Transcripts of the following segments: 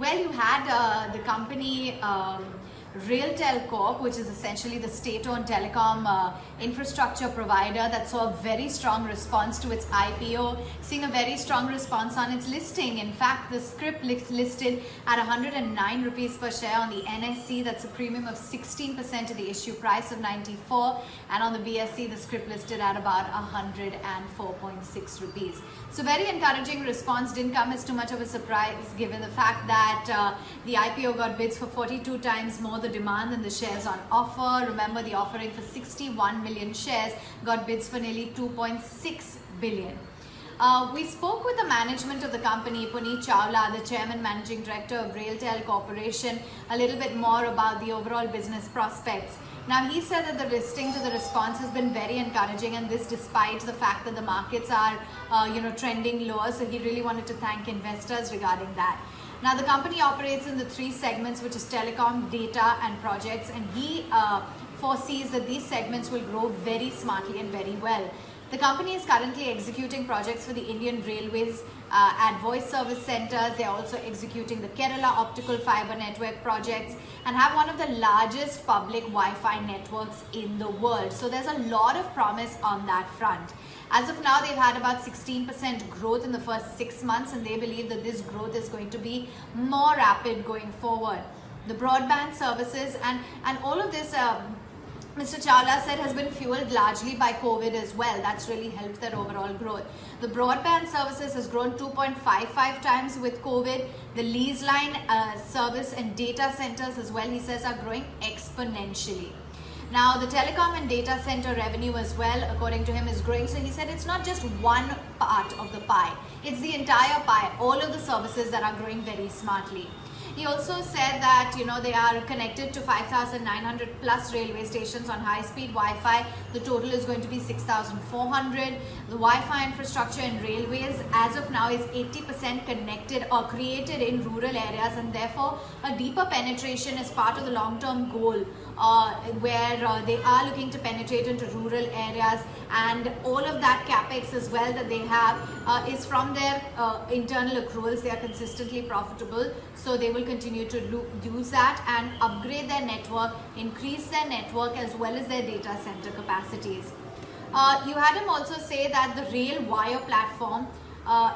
Well, you had the company RailTel Corp, which is essentially the state-owned telecom infrastructure provider that saw a very strong response to its IPO, seeing a very strong response on its listing. In fact, the scrip listed at 109 rupees per share on the NSE. That's a premium of 16% to the issue price of 94, and on the BSE, the scrip listed at about 104.6 rupees. So very encouraging response. Didn't come as too much of a surprise given the fact that the IPO got bids for 42 times more the demand than the shares on offer. Remember, the offering for 61 million shares got bids for nearly 2.6 billion. We spoke with the management of the company, Puneet Chawla, the chairman managing director of RailTel Corporation, a little bit more about the overall business prospects. Now, he said that the listing to the response has been very encouraging, and this despite the fact that the markets are trending lower. So he really wanted to thank investors regarding that. Now, the company operates in the three segments, which is telecom, data and projects, and he foresees that these segments will grow very smartly and very well. The company is currently executing projects for the Indian Railways at voice service centers. They are also executing the Kerala optical fiber network projects and have one of the largest public Wi-Fi networks in the world. So there's a lot of promise on that front. As of now, they've had about 16% growth in the first 6 months, and they believe that this growth is going to be more rapid going forward. The broadband services and all of this, Mr. Chawla said, has been fueled largely by COVID as well. That's really helped their overall growth. The broadband services has grown 2.55 times with COVID. The lease line service and data centers as well, he says, are growing exponentially. Now, the telecom and data center revenue as well, according to him, is growing. So he said it's not just one part of the pie. It's the entire pie, all of the services that are growing very smartly. He also said that, they are connected to 5,900 plus railway stations on high-speed Wi-Fi. The total is going to be 6,400. The Wi-Fi infrastructure in railways as of now is 80% connected or created in rural areas, and therefore a deeper penetration is part of the long-term goal where they are looking to penetrate into rural areas, and all of that capex as well that they have is from their internal accruals. They are consistently profitable, so they will continue to use that and upgrade their network, increase their network as well as their data center capacities. You had him also say that the rail wire platform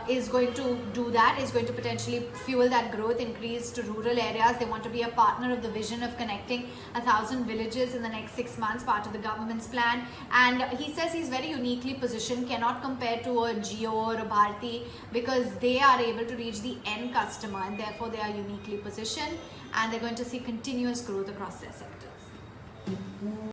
is going to do that, is going to potentially fuel that growth, increase to rural areas. They want to be a partner of the vision of connecting 1,000 villages in the next 6 months, part of the government's plan. And he says he's very uniquely positioned, cannot compare to a Jio or a Bharti, because they are able to reach the end customer, and therefore they are uniquely positioned, and they're going to see continuous growth across their sectors.